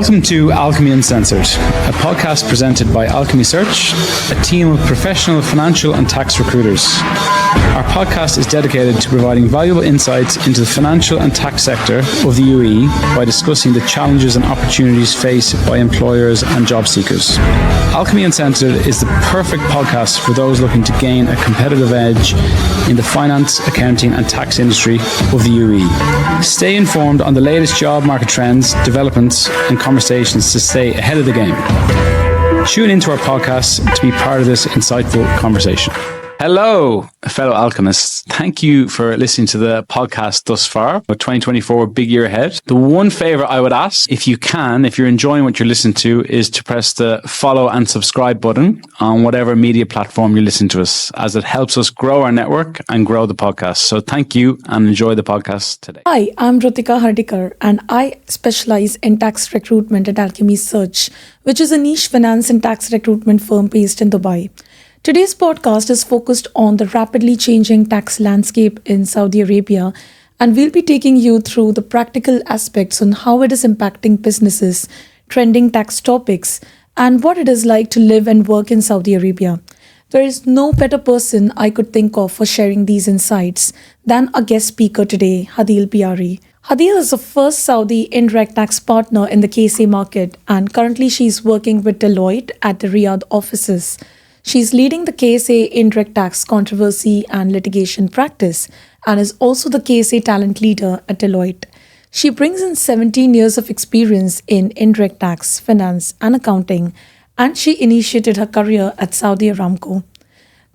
Welcome to Alchemy Uncensored, a podcast presented by Alchemy Search, a team of professional financial and tax recruiters. Our podcast is dedicated to providing valuable insights into the financial and tax sector of the UAE by discussing the challenges and opportunities faced by employers and job seekers. Alchemy Uncensored is the perfect podcast for those looking to gain a competitive edge in the finance, accounting and tax industry of the UAE. Stay informed on the latest job market trends, developments and conversations to stay ahead of the game. Tune into our podcast to be part of this insightful conversation. Hello, fellow alchemists. Thank you for listening to the podcast thus far. 2024, big year ahead. The one favor I would ask, if you can, if you're enjoying what you're listening to, is to press the follow and subscribe button on whatever media platform you listen to us, as it helps us grow our network and grow the podcast. So thank you and enjoy the podcast today. Hi, I'm Rutika Hardikar and I specialize in tax recruitment at Alchemy Search, which is a niche finance and tax recruitment firm based in Dubai. Today's podcast is focused on the rapidly changing tax landscape in Saudi Arabia, and we'll be taking you through the practical aspects on how it is impacting businesses, trending tax topics, and what it is like to live and work in Saudi Arabia. There is no better person I could think of for sharing these insights than our guest speaker today, Hadeel Biyari. Hadeel is the first Saudi Indirect Tax Partner in the KSA market, and currently she's working with Deloitte at the Riyadh offices. She's leading the KSA Indirect Tax Controversy and Litigation practice and is also the KSA Talent Leader at Deloitte. She brings in 17 years of experience in indirect tax, finance and accounting, and she initiated her career at Saudi Aramco.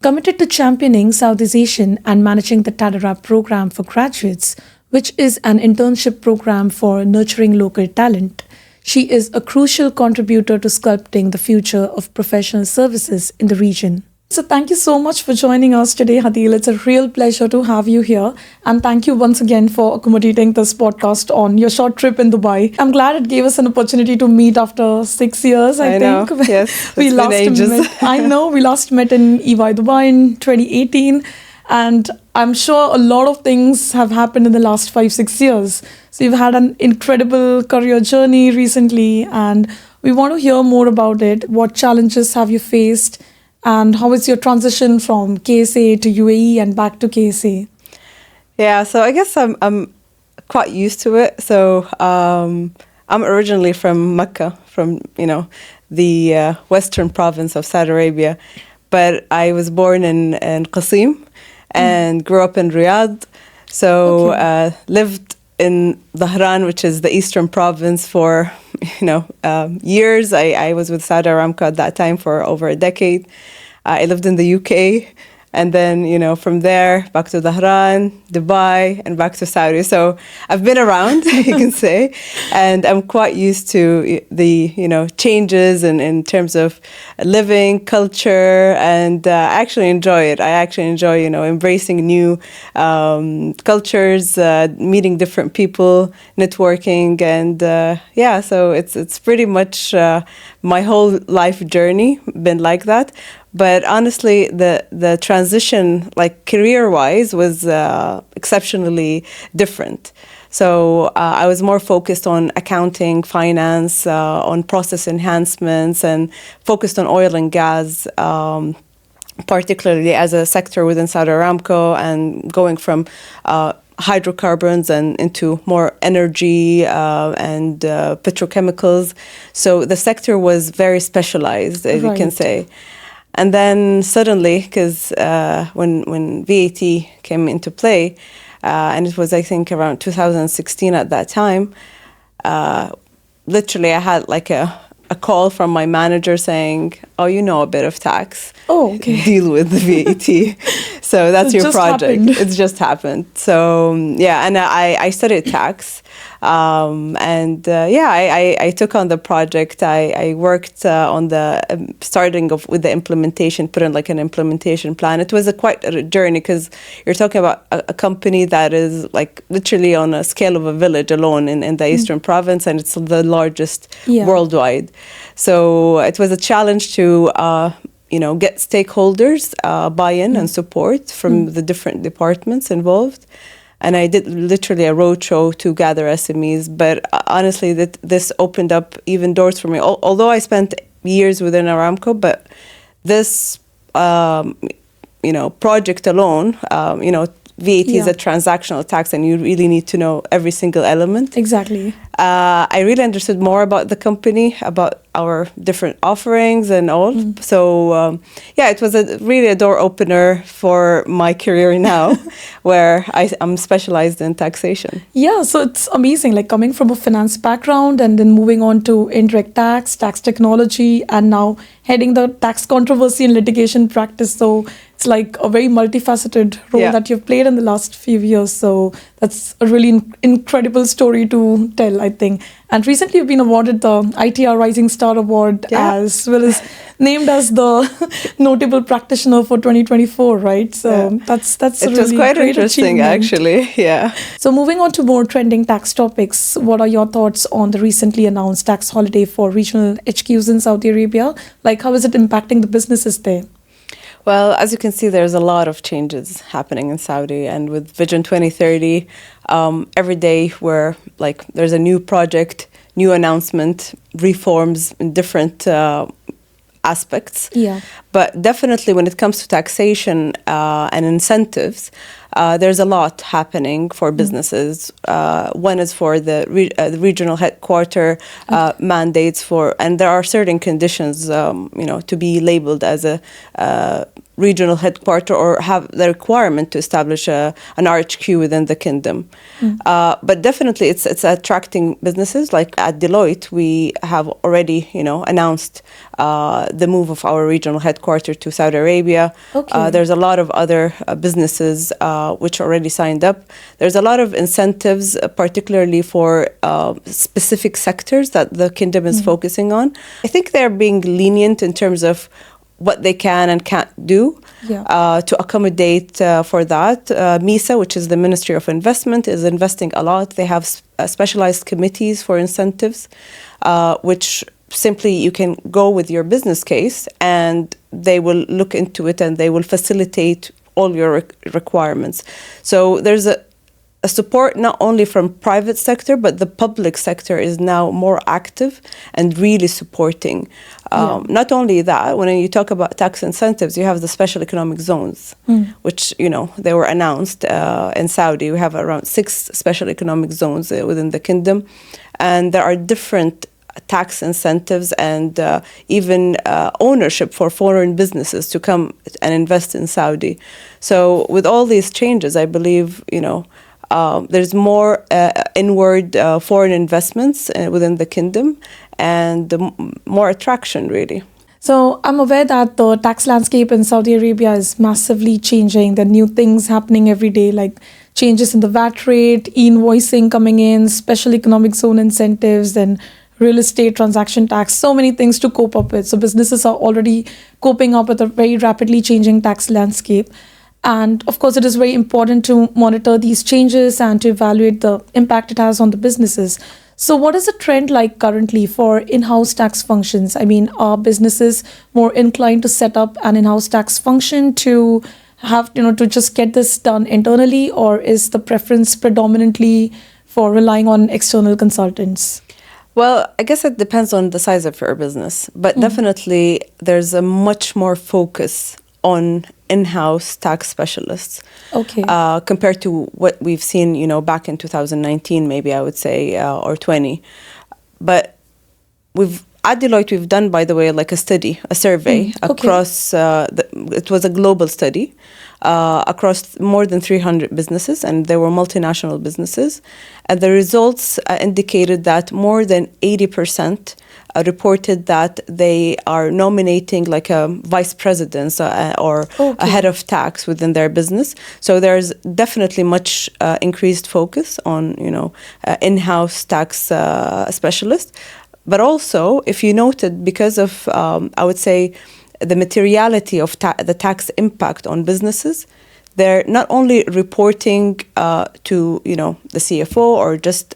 Committed to championing Saudization and managing the Tadarab program for graduates, which is an internship program for nurturing local talent, she is a crucial contributor to sculpting the future of professional services in the region. So thank you so much for joining us today, Hadeel. It's a real pleasure to have you here. And thank you once again for accommodating this podcast on your short trip in Dubai. I'm glad it gave us an opportunity to meet after 6 years, I think. Know. Yes, we last ages. I know, we last met in EY Dubai in 2018. And I'm sure a lot of things have happened in the last 5-6 years. So you've had an incredible career journey recently, and we want to hear more about it. What challenges have you faced, and how is your transition from KSA to UAE and back to KSA? Yeah, so I guess I'm quite used to it. So I'm originally from Mecca, from the western province of Saudi Arabia, but I was born in Qasim and grew up in Riyadh. So lived in Dhahran, which is the eastern province, for years. I was with Saudi Aramco at that time for over a decade. I lived in the UK, and then from there back to Dhahran, Dubai, and back to Saudi. So I've been around, you can say, and I'm quite used to the changes in terms of living, culture, and I actually enjoy it. I actually enjoy embracing new cultures, meeting different people, networking, and so it's pretty much my whole life journey been like that. But honestly, the transition, like career-wise, was exceptionally different. So I was more focused on accounting, finance, on process enhancements, and focused on oil and gas, particularly as a sector within Saudi Aramco, and going from hydrocarbons and into more energy and petrochemicals. So the sector was very specialized, as you can say. And then suddenly, because when VAT came into play, and it was, I think, around 2016 at that time, literally I had like a call from my manager saying, oh, you know a bit of tax. Oh, okay. Deal with the VAT. So that's your project. It's just happened. So, and I studied tax. I took on the project. I worked on the starting with the implementation, put in like an implementation plan. It was quite a journey, because you're talking about a company that is like literally on a scale of a village alone in the eastern province, and it's the largest worldwide. So it was a challenge to get stakeholders buy-in and support from the different departments involved. and I did literally a roadshow to gather SMEs. But honestly, this opened up even doors for me. Although I spent years within Aramco, but this, project alone, VAT is a transactional tax, and you really need to know every single element. Exactly. I really understood more about the company, about our different offerings and all. So, it was really a door opener for my career now, where I'm specialized in taxation. Yeah, so it's amazing, like coming from a finance background and then moving on to indirect tax technology, and now heading the tax controversy and litigation practice. So it's like a very multifaceted role that you've played in the last few years. So that's a really incredible story to tell, I think. And recently you've been awarded the ITR Rising Star Award, as well as named as the notable practitioner for 2024, right? So that's it really was quite great interesting, achievement. actually. Yeah. So moving on to more trending tax topics, what are your thoughts on the recently announced tax holiday for regional HQs in Saudi Arabia? Like, how is it impacting the businesses there? Well, as you can see, there's a lot of changes happening in Saudi, and with Vision 2030, every day there's a new project, new announcement, reforms in different aspects. Yeah. But definitely when it comes to taxation and incentives, there's a lot happening for businesses. One is for the regional headquarter mandates and there are certain conditions, to be labeled as a regional headquarter or have the requirement to establish an RHQ within the kingdom. But definitely it's attracting businesses. Like at Deloitte, we have already, announced the move of our regional headquarter to Saudi Arabia. Okay. There's a lot of other businesses which already signed up. There's a lot of incentives, particularly for specific sectors that the kingdom is focusing on. I think they're being lenient in terms of what they can and can't do to accommodate for that. MISA, which is the Ministry of Investment, is investing a lot. They have specialized committees for incentives, which simply you can go with your business case and they will look into it and they will facilitate all your requirements. So there's a support not only from private sector, but the public sector is now more active and really supporting. Not only that, when you talk about tax incentives, you have the special economic zones, which, they were announced in Saudi. We have around 6 special economic zones within the kingdom. And there are different tax incentives and even ownership for foreign businesses to come and invest in Saudi. So with all these changes, I believe, there's more inward foreign investments within the kingdom and more attraction, really. So I'm aware that the tax landscape in Saudi Arabia is massively changing. There are new things happening every day, like changes in the VAT rate, e-invoicing coming in, special economic zone incentives, and real estate transaction tax, so many things to cope up with. So businesses are already coping up with a very rapidly changing tax landscape. And of course, it is very important to monitor these changes and to evaluate the impact it has on the businesses. So what is the trend like currently for in-house tax functions? I mean, are businesses more inclined to set up an in-house tax function to have, to just get this done internally, or is the preference predominantly for relying on external consultants? Well, I guess it depends on the size of your business, but definitely there's a much more focus on in-house tax specialists compared to what we've seen, back in 2019, maybe I would say, or 20. But at Deloitte, we've done, by the way, like a survey across, it was a global study across more than 300 businesses, and there were multinational businesses. And the results indicated that more than 80% reported that they are nominating like a vice president or a head of tax within their business. So there's definitely much increased focus on, in-house tax specialists. But also, if you noted, because of, I would say, the materiality of the tax impact on businesses, they're not only reporting to, the CFO or just,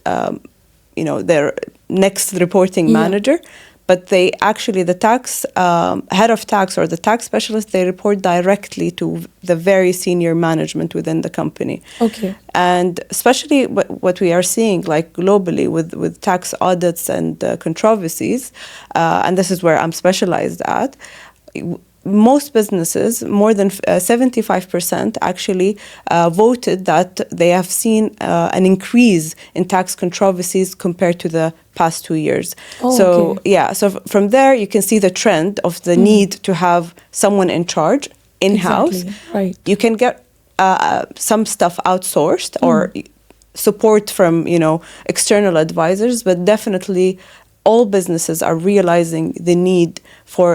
their next reporting manager, but they actually, the tax head of tax or the tax specialist, they report directly to the very senior management within the company. Okay. And especially what we are seeing, like globally, with tax audits and controversies, and this is where I'm specialized at. Most businesses, more than 75% actually voted that they have seen an increase in tax controversies compared to the past 2 years. Oh, so okay. yeah, so from there you can see the trend of the need to have someone in charge in-house. Exactly. Right. You can get some stuff outsourced or support from external advisors, but definitely all businesses are realizing the need for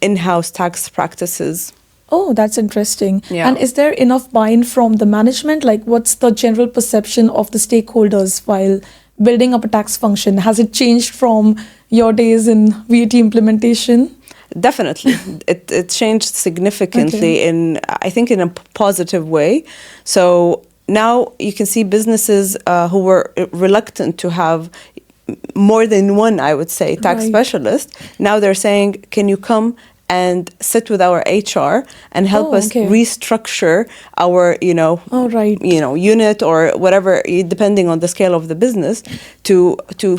in-house tax practices. Oh, that's interesting. Yeah. And is there enough buy-in from the management? Like, what's the general perception of the stakeholders while building up a tax function? Has it changed from your days in VAT implementation? Definitely. It changed significantly I think in a positive way. So now you can see businesses who were reluctant to have more than one, I would say, tax specialist. Now they're saying, can you come and sit with our HR and help us restructure our, unit or whatever, depending on the scale of the business, to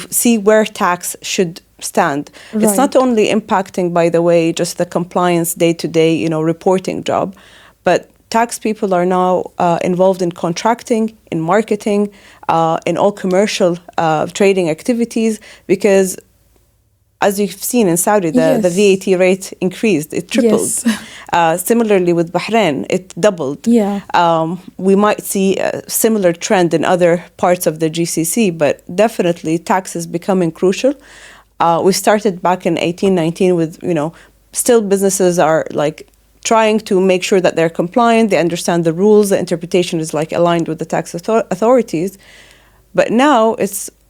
see where tax should stand. Right. It's not only impacting, by the way, just the compliance day-to-day, reporting job, but tax people are now involved in contracting, in marketing, in all commercial trading activities, because as you've seen in Saudi, the VAT rate increased, it tripled. Yes. Similarly with Bahrain, it doubled. Yeah. We might see a similar trend in other parts of the GCC, but definitely tax is becoming crucial. We started back in 1819 with, still businesses are like trying to make sure that they're compliant, they understand the rules, the interpretation is like aligned with the tax authorities. But now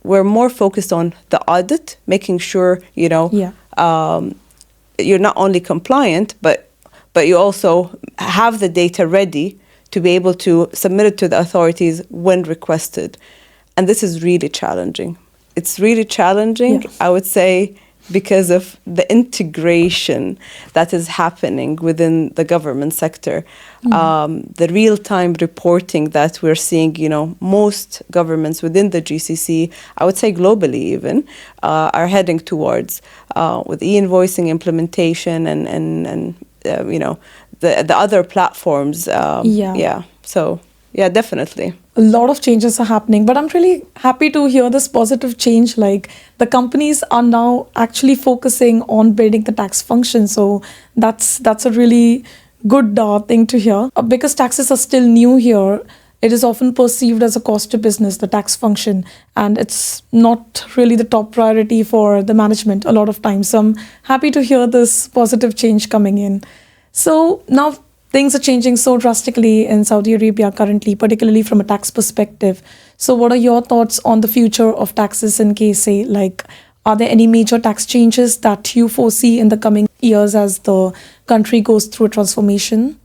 we're more focused on the audit, making sure, you're not only compliant, but you also have the data ready to be able to submit it to the authorities when requested. And this is really challenging. It's really challenging, I would say, because of the integration that is happening within the government sector. The real-time reporting that we're seeing, most governments within the GCC, I would say globally even, are heading towards with e-invoicing implementation and the other platforms. So, definitely. A lot of changes are happening, but I'm really happy to hear this positive change. Like, the companies are now actually focusing on building the tax function. So that's a really good thing to hear. Because taxes are still new here, it is often perceived as a cost to business, the tax function, and it's not really the top priority for the management a lot of times. So I'm happy to hear this positive change coming in. So now things are changing so drastically in Saudi Arabia currently, particularly from a tax perspective. So what are your thoughts on the future of taxes in KSA? Like, are there any major tax changes that you foresee in the coming years as the country goes through a transformation?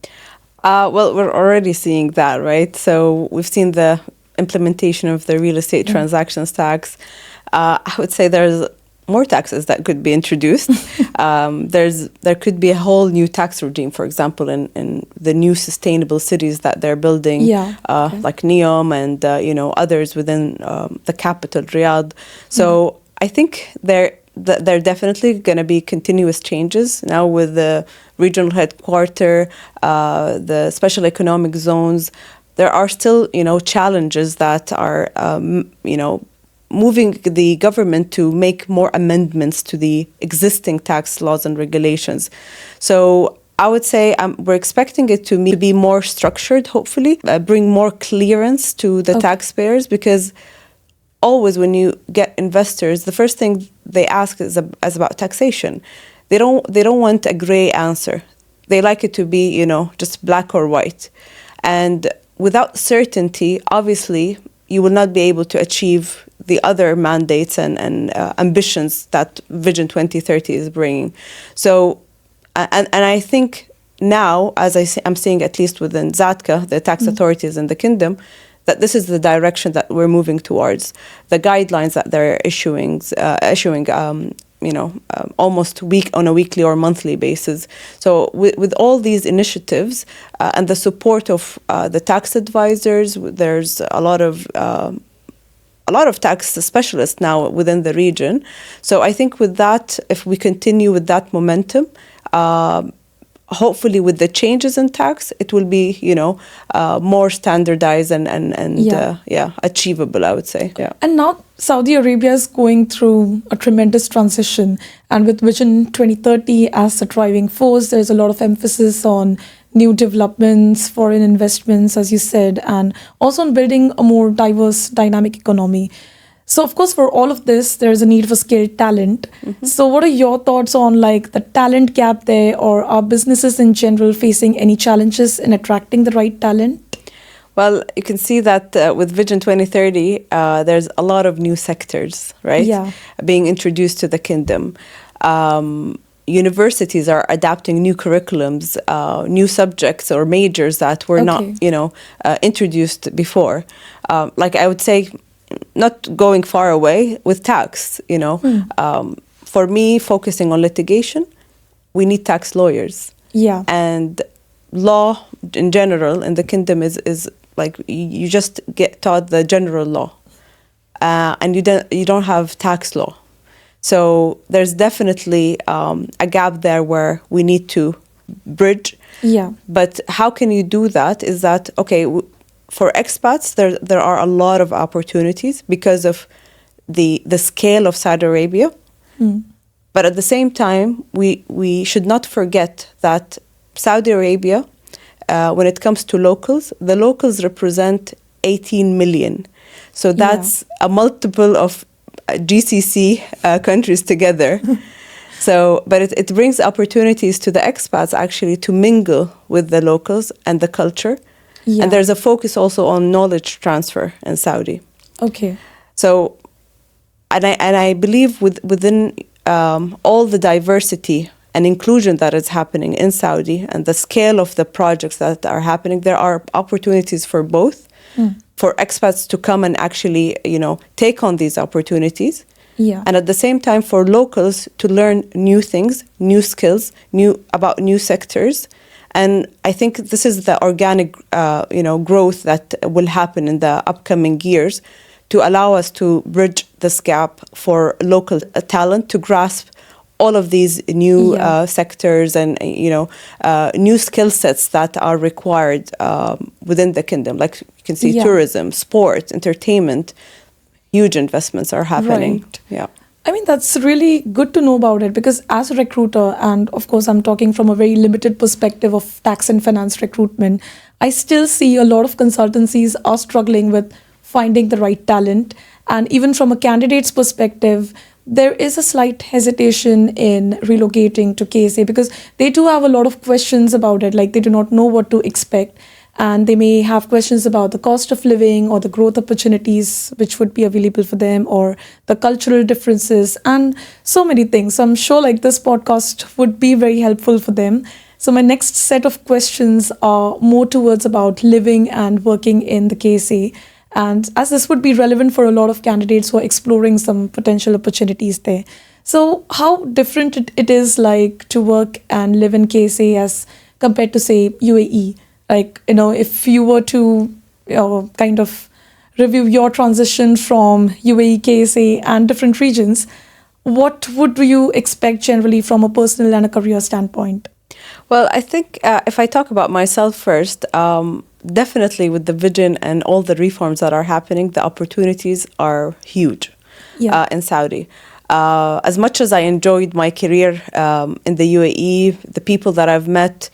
Well, we're already seeing that, right? So we've seen the implementation of the real estate transactions tax. I would say there's more taxes that could be introduced. There could be a whole new tax regime, for example, in the new sustainable cities that they're building, like Neom and others within the capital, Riyadh. So I think there definitely going to be continuous changes now with the regional headquarter, the special economic zones. There are still challenges that are moving the government to make more amendments to the existing tax laws and regulations. So I would say we're expecting it to be more structured, hopefully, bring more clearance to the taxpayers, because always when you get investors, the first thing they ask is about taxation. They don't want a gray answer. They like it to be, just black or white. And without certainty, obviously, you will not be able to achieve the other mandates and ambitions that Vision 2030 is bringing. So, and I think now, as I'm seeing at least within ZATCA, the tax authorities in the kingdom, that this is the direction that we're moving towards. The guidelines that they're issuing almost on a weekly or monthly basis. So with all these initiatives and the support of the tax advisors, there's a lot of tax specialists now within the region. So I think with that, if we continue with that momentum, hopefully with the changes in tax, it will be, more standardized and achievable, I would say. Yeah. And now Saudi Arabia is going through a tremendous transition. And with Vision 2030 as a driving force, there's a lot of emphasis on new developments, foreign investments, as you said, and also on building a more diverse, dynamic economy. So, of course, for all of this, there's a need for skilled talent. Mm-hmm. So what are your thoughts on the talent gap there, or are businesses in general facing any challenges in attracting the right talent? Well, you can see that with Vision 2030, there's a lot of new sectors, right? Yeah. Being introduced to the kingdom. Universities are adapting new curriculums, new subjects or majors that were not, introduced before. I would say, not going far away with tax, for me, focusing on litigation, we need tax lawyers. Yeah. And law in general in the kingdom is you just get taught the general law, and you don't have tax law. So there's definitely a gap there where we need to bridge. Yeah. But how can you do that? Is that for expats, there are a lot of opportunities because of the scale of Saudi Arabia. Mm. But at the same time, we should not forget that Saudi Arabia, when it comes to locals, the locals represent 18 million. So that's a multiple of GCC countries together. But it brings opportunities to the expats actually to mingle with the locals and the culture. Yeah. And there's a focus also on knowledge transfer in Saudi. Okay. So, and I believe within all the diversity and inclusion that is happening in Saudi and the scale of the projects that are happening, there are opportunities for both, for expats to come and actually, take on these opportunities. Yeah. And at the same time, for locals to learn new things, new skills, about new sectors. And I think this is the organic, growth that will happen in the upcoming years to allow us to bridge this gap for local talent to grasp all of these new sectors and, new skill sets that are required within the kingdom. Like you can see tourism, sport, entertainment, huge investments are happening. Right. Yeah. I mean, that's really good to know about it, because as a recruiter, and of course, I'm talking from a very limited perspective of tax and finance recruitment, I still see a lot of consultancies are struggling with finding the right talent. And even from a candidate's perspective, there is a slight hesitation in relocating to KSA because they do have a lot of questions about it. Like, they do not know what to expect. And they may have questions about the cost of living or the growth opportunities which would be available for them, or the cultural differences and so many things. So I'm sure this podcast would be very helpful for them. So my next set of questions are more towards about living and working in the KSA. And as this would be relevant for a lot of candidates who are exploring some potential opportunities there. So how different it is to work and live in KSA as compared to, say, UAE? If you were to kind of review your transition from UAE, KSA and different regions, what would you expect generally from a personal and a career standpoint? Well, I think if I talk about myself first, definitely with the vision and all the reforms that are happening, the opportunities are huge in Saudi. As much as I enjoyed my career in the UAE, the people that I've met,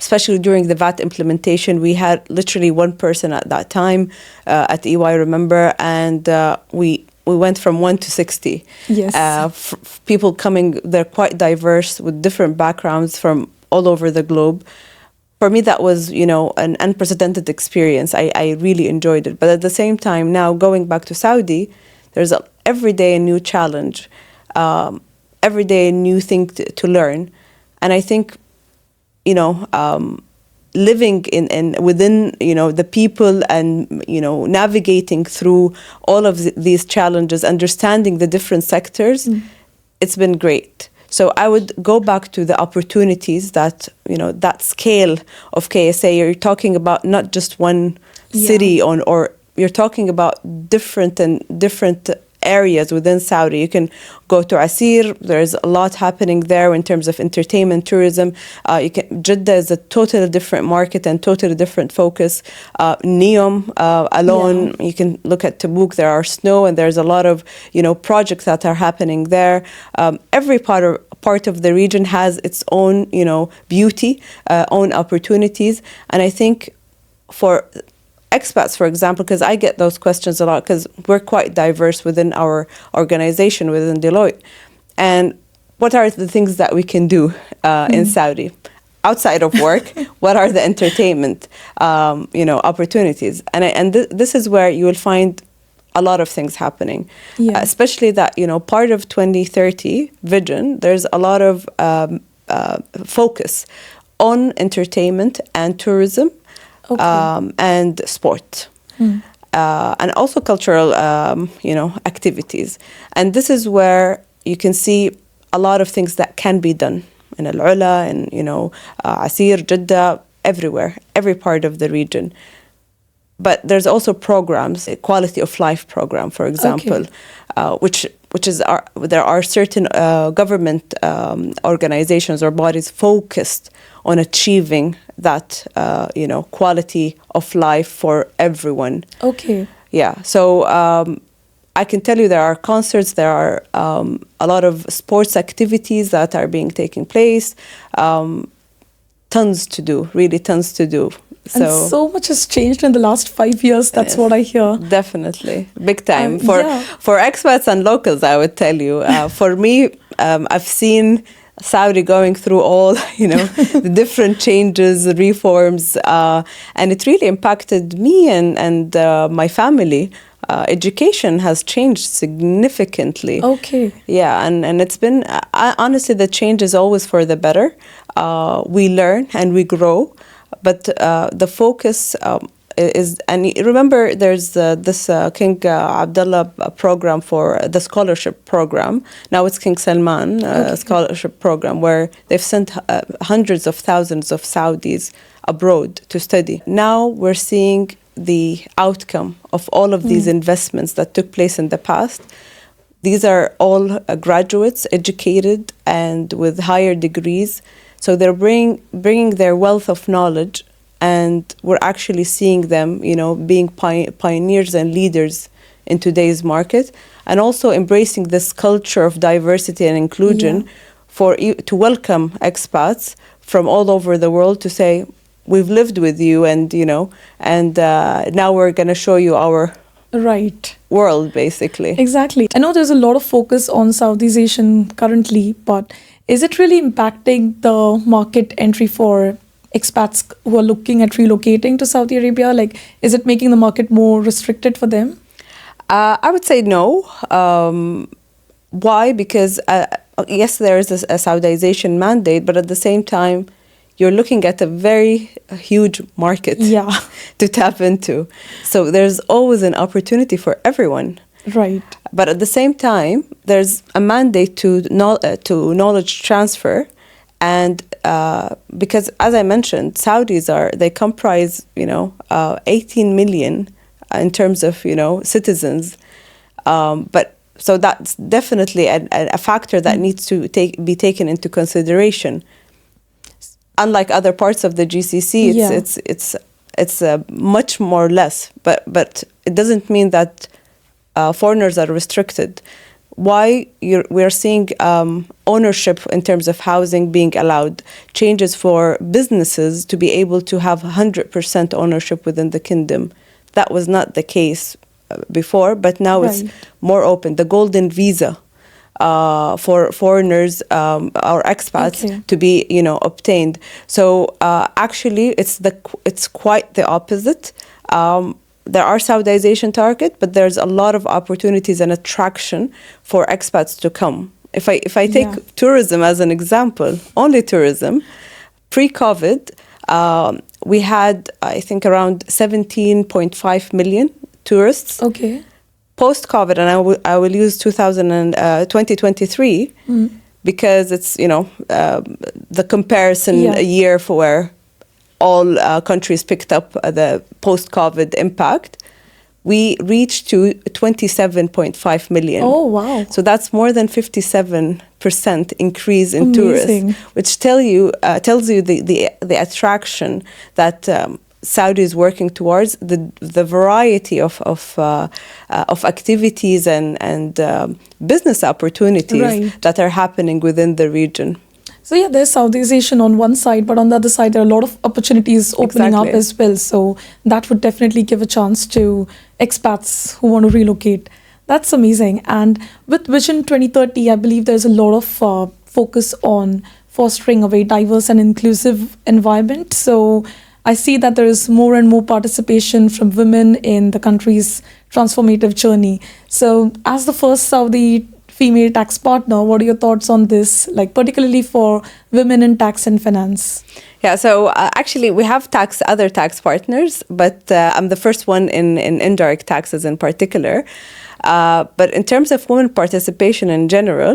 especially during the VAT implementation, we had literally one person at that time at EY, remember, and we went from 1 to 60. Yes. People coming, they're quite diverse with different backgrounds from all over the globe. For me, that was, an unprecedented experience. I really enjoyed it. But at the same time, now going back to Saudi, there's every day a new challenge, every day a new thing to learn. And I think, living within, the people and, navigating through all of these challenges, understanding the different sectors, it's been great. So I would go back to the opportunities that, that scale of KSA. You're talking about not just one city or you're talking about different areas within Saudi. You can go to Asir. There's a lot happening there in terms of entertainment, tourism. Jeddah is a totally different market and totally different focus. Neom alone, you can look at Tabuk. There are snow and there's a lot of projects that are happening there. Every part of the region has its own beauty, own opportunities, and I think for expats, for example, because I get those questions a lot because we're quite diverse within our organization, within Deloitte. And what are the things that we can do in Saudi? Outside of work, what are the entertainment, opportunities? And this is where you will find a lot of things happening, especially that, part of 2030 vision, there's a lot of focus on entertainment and tourism. And sport, and also cultural, activities. And this is where you can see a lot of things that can be done in Al-Ula and, Asir, Jeddah, everywhere, every part of the region. But there's also programs, a quality of life program, for example, which is there are certain government organizations or bodies focused on achieving that quality of life for everyone. Okay. Yeah. So I can tell you there are concerts, there are a lot of sports activities that are being taking place. Tons to do, really tons to do. And so much has changed in the last 5 years. That's what I hear. Definitely, big time for expats and locals. I would tell you. For me, I've seen Saudi going through all the different changes, reforms, and it really impacted me and my family. Education has changed significantly. Okay. Yeah, and it's been honestly the change is always for the better. We learn and we grow. But the focus is, and remember, there's this King Abdullah program for the scholarship program. Now it's King Salman scholarship program where they've sent hundreds of thousands of Saudis abroad to study. Now we're seeing the outcome of all of these investments that took place in the past. These are all graduates, educated and with higher degrees. So they're bringing their wealth of knowledge, and we're actually seeing them, being pioneers and leaders in today's market, and also embracing this culture of diversity and inclusion to welcome expats from all over the world to say, we've lived with you, and now we're going to show you our world, basically. Exactly. I know there's a lot of focus on Saudization currently, but is it really impacting the market entry for expats who are looking at relocating to Saudi Arabia? Like, is it making the market more restricted for them? I would say no. Why? Because, yes, there is a Saudization mandate, but at the same time, you're looking at a very huge market to tap into. So there's always an opportunity for everyone. Right. But at the same time, there's a mandate to knowledge transfer. And because, as I mentioned, Saudis they comprise, 18 million in terms of, citizens. But so that's definitely a factor that needs to be taken into consideration. Unlike other parts of the GCC, it's much more less. But it doesn't mean that foreigners are restricted. Why we're seeing ownership in terms of housing being allowed, changes for businesses to be able to have 100% ownership within the kingdom. That was not the case before, but now it's more open. The golden visa for foreigners or expats to be obtained. So actually it's quite the opposite. There are Saudization targets, but there's a lot of opportunities and attraction for expats to come. If I take tourism as an example, only tourism, pre-COVID, we had, I think, around 17.5 million tourists. Okay. post-COVID, and I will use 2023 because it's, the comparison year for where all countries picked up the post-COVID impact. We reached to 27.5 million. Oh, wow. So that's more than 57% increase in Amazing. tourists, which tells you the attraction that Saudi is working towards, the variety of activities and business opportunities that are happening within the region. So yeah, there's Saudization on one side, but on the other side, there are a lot of opportunities opening up as well. So that would definitely give a chance to expats who want to relocate. That's amazing. And with Vision 2030, I believe there's a lot of focus on fostering a very diverse and inclusive environment. So I see that there is more and more participation from women in the country's transformative journey. So as the first Saudi female tax partner, what are your thoughts on this, like particularly for women in tax and finance? Yeah, so actually we have other tax partners, but I'm the first one in indirect taxes in particular. But in terms of women participation in general,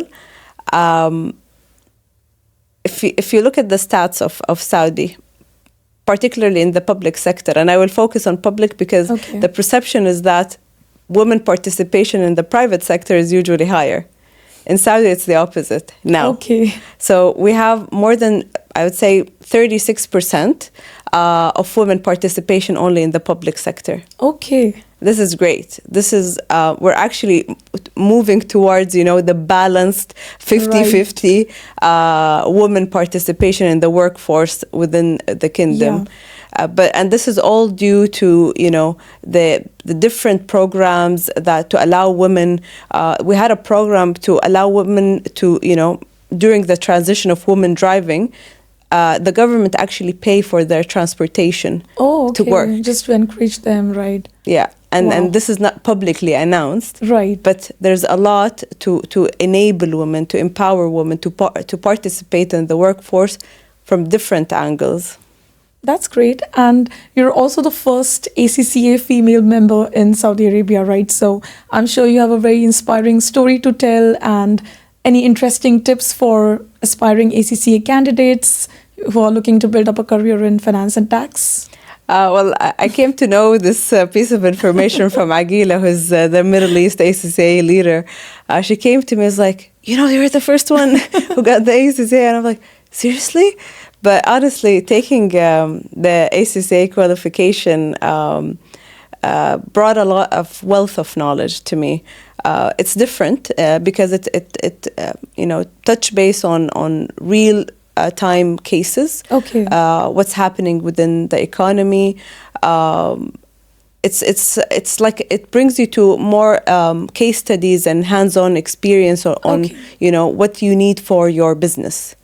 if you look at the stats of Saudi, particularly in the public sector, and I will focus on public because the perception is that women participation in the private sector is usually higher. In Saudi, it's the opposite now. Okay. So we have more than, I would say, 36% of women participation only in the public sector. Okay. This is great. This is, we're actually moving towards, the balanced 50-50 women participation in the workforce within the kingdom. And this is all due to, the different programs that to allow women. We had a program to allow women to, during the transition of women driving, the government actually pay for their transportation to work. Just to encourage them, right? Yeah. And this is not publicly announced. Right. But there's a lot to enable women, to empower women to participate in the workforce from different angles. That's great. And you're also the first ACCA female member in Saudi Arabia, right? So I'm sure you have a very inspiring story to tell, and any interesting tips for aspiring ACCA candidates who are looking to build up a career in finance and tax? Well, I came to know this piece of information from Agila, who's the Middle East ACCA leader. She came to me and was like, you're the first one who got the ACCA. And I'm like, seriously? But honestly, taking the ACCA qualification brought a lot of wealth of knowledge to me. It's different because it touch base on real time cases. Okay. What's happening within the economy. It's like it brings you to more case studies and hands-on experience on what you need for your business.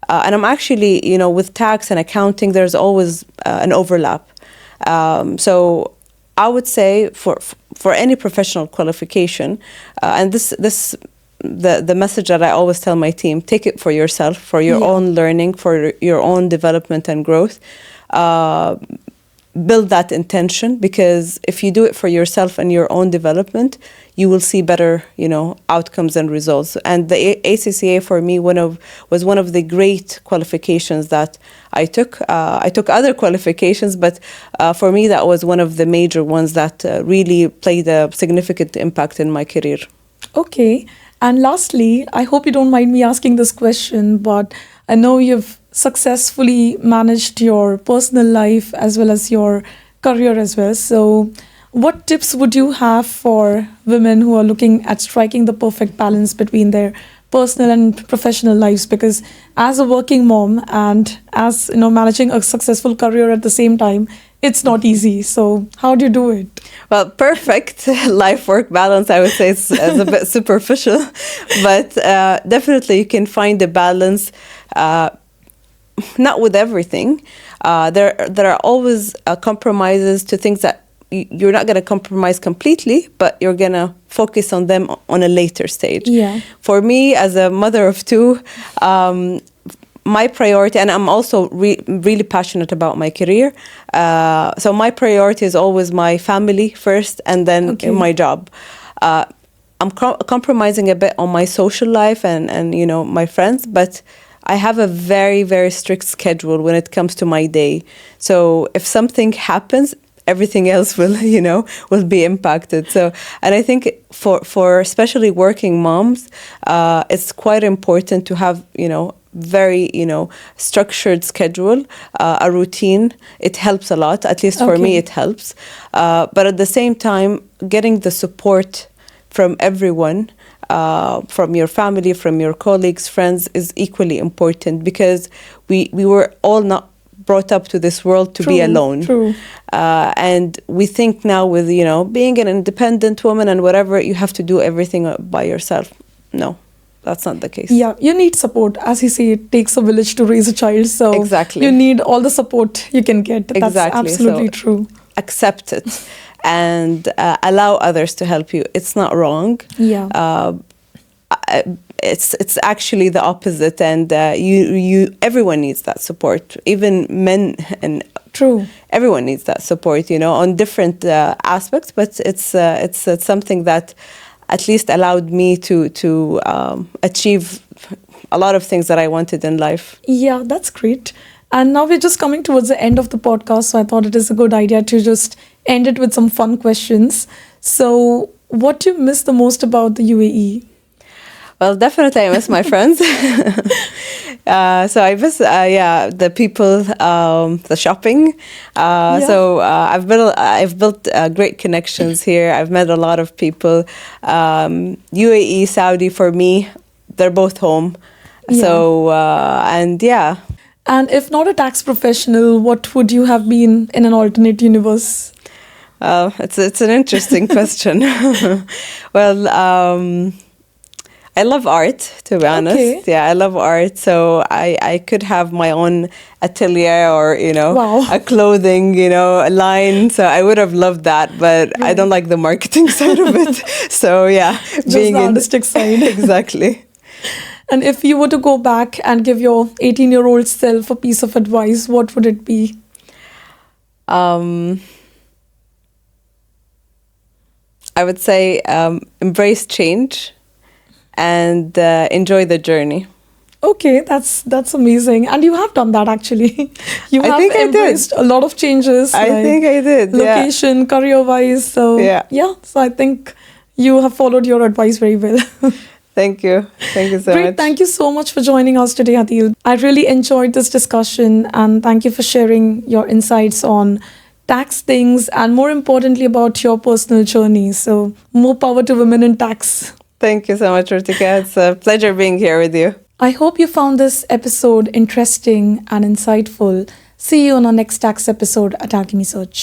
And I'm actually, with tax and accounting, there's always an overlap. So I would say for any professional qualification, and the message that I always tell my team, take it for yourself, for your own learning, for your own development and growth. Build that intention, because if you do it for yourself and your own development, you will see better, outcomes and results. And the ACCA for me was one of the great qualifications that I took. I took other qualifications, but for me that was one of the major ones that really played a significant impact in my career. Okay. And lastly, I hope you don't mind me asking this question, but I know you've successfully managed your personal life as well as your career as well. So what tips would you have for women who are looking at striking the perfect balance between their personal and professional lives? Because as a working mom and as managing a successful career at the same time, it's not easy. So how do you do it? Well, perfect life-work balance, I would say, is a bit superficial. But definitely you can find a balance, not with everything. There are always compromises to things that you're not going to compromise completely, but you're going to focus on them on a later stage. Yeah. For me, as a mother of two, my priority, and I'm also really passionate about my career, so my priority is always my family first and then my job. I'm compromising a bit on my social life and you know, my friends, but I have a very, very strict schedule when it comes to my day. So if something happens, everything else will, you know, will be impacted. So, and I think for especially working moms, it's quite important to have, you know, very, you know, structured schedule, a routine. It helps a lot. At least for me, it helps. But at the same time, getting the support from everyone, from your family, from your colleagues, friends, is equally important, because we were all not brought up to this world to be alone. True. And we think now with, you know, being an independent woman and whatever, you have to do everything by yourself. No, that's not the case. Yeah, you need support. As you say, it takes a village to raise a child. So exactly, you need all the support you can get. That's exactly. absolutely so true. Accept it and allow others to help you. It's not wrong. Yeah. It's actually the opposite, and everyone needs that support, even men, and true, everyone needs that support, you know, on different aspects. But it's something that at least allowed me to achieve a lot of things that I wanted in life. Yeah, that's great. And now we're just coming towards the end of the podcast, so I thought it is a good idea to just end it with some fun questions. So, what do you miss the most about the UAE? Well, definitely I miss my friends. So I miss, the people, the shopping. So I've built great connections here. I've met a lot of people. UAE, Saudi, for me, they're both home. Yeah. So, and yeah. And if not a tax professional, what would you have been in an alternate universe? It's an interesting question. Well, I love art, to be honest. Okay. Yeah, I love art. So I could have my own atelier or, you know, a clothing, you know, a line. So I would have loved that, but I don't like the marketing side of it. So yeah. Just the artistic side. Exactly. And if you were to go back and give your 18-year-old self a piece of advice, what would it be? I would say embrace change and enjoy the journey. Okay, that's amazing. And you have done that, actually. You have embraced a lot of changes. I think I did. Location, career-wise. So yeah. So I think you have followed your advice very well. Thank you. Thank you so much. Thank you so much for joining us today, Hadeel. I really enjoyed this discussion, and thank you for sharing your insights on tax things and, more importantly, about your personal journey. So more power to women in tax. Thank you so much, Rutika. It's a pleasure being here with you. I hope you found this episode interesting and insightful. See you on our next tax episode at Alchemy Search.